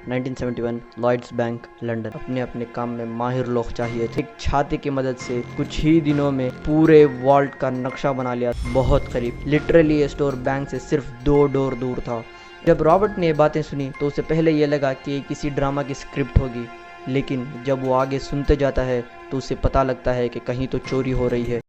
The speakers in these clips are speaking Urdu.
1971 لائڈز بینک لندن۔ اپنے اپنے کام میں ماہر لوگ چاہیے تھے۔ ایک چھاتے کی مدد سے کچھ ہی دنوں میں پورے والٹ کا نقشہ بنا لیا، بہت قریب، لٹرلی یہ اسٹور بینک سے صرف 2 ڈور دور تھا۔ جب رابرٹ نے یہ باتیں سنی تو اسے پہلے یہ لگا کہ یہ کسی ڈرامہ کی اسکرپٹ ہوگی، لیکن جب وہ آگے سنتے جاتا ہے تو اسے پتہ لگتا ہے کہ کہیں تو چوری ہو رہی ہے۔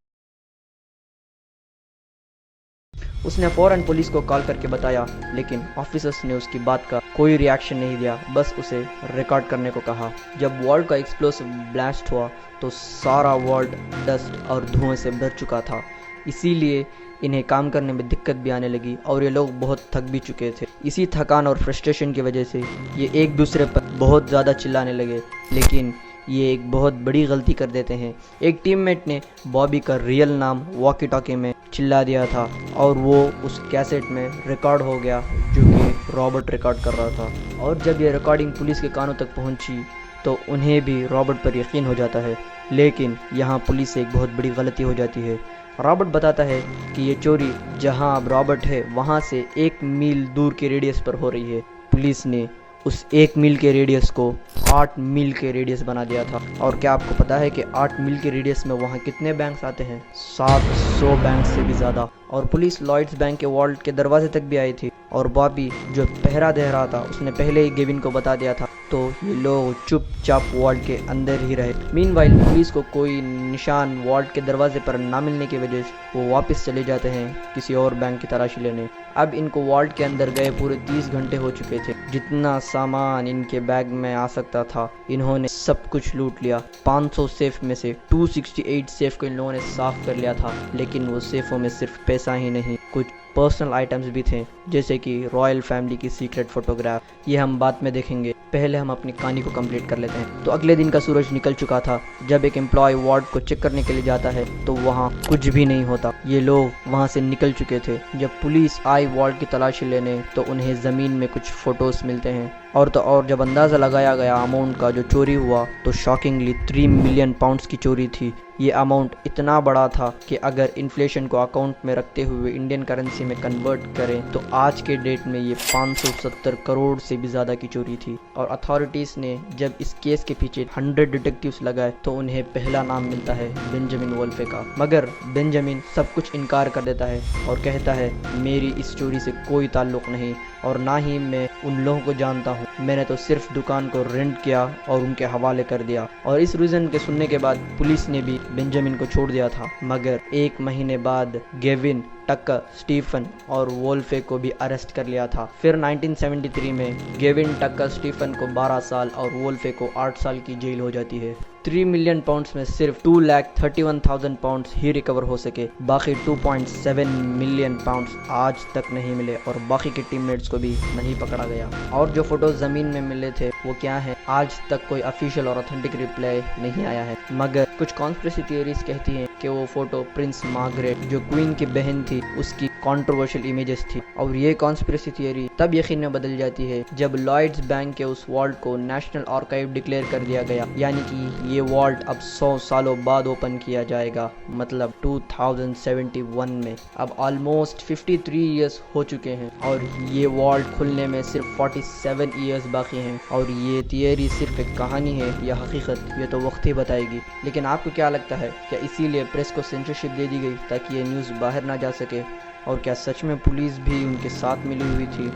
اس نے فوراً پولیس کو کال کر کے بتایا، لیکن آفیسرز نے اس کی بات کا کوئی ری ایکشن نہیں دیا، بس اسے ریکارڈ کرنے کو کہا۔ جب والٹ کا ایکسپلوسو بلاسٹ ہوا تو سارا والٹ ڈسٹ اور دھوئیں سے بھر چکا تھا، اسی لیے انہیں کام کرنے میں دقت بھی آنے لگی اور یہ لوگ بہت تھک بھی چکے تھے۔ اسی تھکان اور فرسٹریشن کی وجہ سے یہ ایک دوسرے پر بہت زیادہ چلانے لگے، لیکن یہ ایک بہت بڑی غلطی کر دیتے ہیں۔ ایک ٹیم میٹ نے بابی کا ریئل نام واکی ٹاکی میں چلا دیا تھا اور وہ اس کیسٹ میں ریکارڈ ہو گیا جو کہ رابرٹ ریکارڈ کر رہا تھا، اور جب یہ ریکارڈنگ پولیس کے کانوں تک پہنچی تو انہیں بھی رابرٹ پر یقین ہو جاتا ہے، لیکن یہاں پولیس سے ایک بہت بڑی غلطی ہو جاتی ہے۔ رابرٹ بتاتا ہے کہ یہ چوری جہاں اب رابرٹ ہے وہاں سے 1 میل دور کے ریڈیس پر ہو رہی ہے۔ پولیس نے اس 1 میل کے ریڈیس کو 8 میل کے ریڈیس بنا دیا تھا، اور کیا آپ کو پتا ہے کہ 8 میل کے ریڈیس میں وہاں کتنے بینکس آتے ہیں؟ 700 بینکس سے بھی زیادہ۔ اور پولیس لائڈز بینک کے والٹ کے دروازے تک بھی آئی تھی، اور بابی جو پہرا دے رہا تھا اس نے پہلے ہی گیون کو بتا دیا تھا، تو یہ لوگ چپ چاپ والٹ کے اندر ہی رہے۔ مین وائل پولیس کو کوئی نشان والٹ کے دروازے پر نہ ملنے کی وجہ سے وہ واپس چلے جاتے ہیں کسی اور بینک کی تلاشی لینے۔ اب ان کو والٹ کے اندر گئے پورے 30 گھنٹے ہو چکے تھے۔ جتنا سامان ان کے بیگ میں آ سکتا تھا انہوں نے سب کچھ لوٹ لیا۔ 500 سیف میں سے 268 سیف کو ان لوگوں نے صاف کر لیا تھا، لیکن وہ سیفوں میں صرف پیسہ ہی نہیں، کچھ پرسنل آئٹمز بھی تھے، جیسے کہ رائل فیملی کی سیکرٹ فوٹوگراف۔ یہ ہم بعد میں دیکھیں گے، پہلے ہم اپنی کہانی کو کمپلیٹ کر لیتے ہیں۔ تو اگلے دن کا سورج نکل چکا تھا۔ جب ایک امپلائی وارڈ کو چیک کرنے کے لیے جاتا ہے تو وہاں کچھ بھی نہیں ہوتا، یہ لوگ وہاں سے نکل چکے تھے۔ جب پولیس آئی وارڈ کی تلاشی لینے تو انہیں زمین میں کچھ فوٹوز ملتے ہیں، اور تو اور جب اندازہ لگایا گیا اماؤنٹ کا جو چوری ہوا تو شاکنگلی 3 ملین پاؤنڈز کی چوری تھی۔ یہ اماؤنٹ اتنا بڑا تھا کہ اگر انفلیشن کو اکاؤنٹ میں رکھتے ہوئے انڈین کرنسی میں کنورٹ کریں تو آج کے ڈیٹ میں یہ 570 کروڑ سے بھی زیادہ کی چوری تھی۔ اور اتھارٹیز نے جب اس کیس کے پیچھے 100 ڈیٹیکٹیوز لگائے تو انہیں پہلا نام ملتا ہے بنجامن وولفے کا، مگر بنجامن سب کچھ انکار کر دیتا ہے اور کہتا ہے میری اس چوری سے کوئی تعلق نہیں، اور نہ ہی میں ان لوگوں کو جانتا ہوں، میں نے تو صرف دکان کو رینٹ کیا اور ان کے حوالے کر دیا۔ اور اس ریزن کے سننے کے بعد پولیس نے بھی بنجامن کو چھوڑ دیا تھا، مگر 1 مہینے بعد گیون، ٹکر، سٹیفن اور وولفے کو بھی اریسٹ کر لیا تھا۔ پھر 1973 میں گیون، ٹکر، سٹیفن کو 12 سال اور وولفے کو 8 سال کی جیل ہو جاتی ہے۔ 3 ملین پاؤنڈز میں صرف 2,31,000 پاؤنڈز ہی ریکور ہو سکے، باقی 2.7 ملین پاؤنڈز آج تک نہیں ملے اور باقی کے ٹیم میٹس کو بھی نہیں پکڑا گیا۔ اور جو فوٹوز زمین میں ملے تھے وہ کیا ہیں، آج تک کوئی افیشل اور اتھینٹک ریپلائی نہیں آیا ہے، مگر کچھ کانسپریسی تھیوریز کہتی ہیں کہ وہ فوٹو پرنس مارگریٹ جو کوئین کی بہن تھی اس کی کنٹروورشل امیجز تھی، اور یہ کانسپریسی تھیوری تب یقین میں بدل جاتی ہے جب لائڈز بینک کے اس والٹ کو نیشنل آرکائیو ڈکلیئر کر دیا گیا، یعنی کہ یہ والٹ اب 100 سالوں بعد اوپن کیا جائے گا، مطلب 2071 میں۔ اب آلموسٹ 53 ایئرز ہو چکے ہیں اور یہ والٹ کھلنے میں صرف 47 ایئرز باقی ہیں، اور یہ تھیوری صرف ایک کہانی ہے یا حقیقت، یہ تو وقت ہی بتائے گی۔ لیکن آپ کو کیا لگتا ہے، کیا اسی لیے پریس کو سینسرشپ دے دی گئی تاکہ یہ نیوز باہر نہ جا سکے، اور کیا سچ میں پولیس بھی ان کے ساتھ ملی ہوئی تھی؟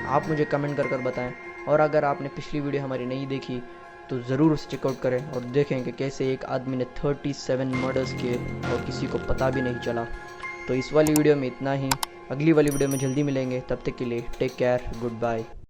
آپ مجھے کمنٹ کر بتائیں، اور اگر آپ نے پچھلی ویڈیو ہماری نہیں دیکھی تو ضرور اسے چیک آؤٹ کریں اور دیکھیں کہ کیسے ایک آدمی نے 37 مرڈرز کیے اور کسی کو پتہ بھی نہیں چلا۔ تو اس والی ویڈیو میں اتنا ہی، اگلی والی ویڈیو میں جلدی ملیں گے، تب تک کے لیے ٹیک کیئر، گڈ بائے۔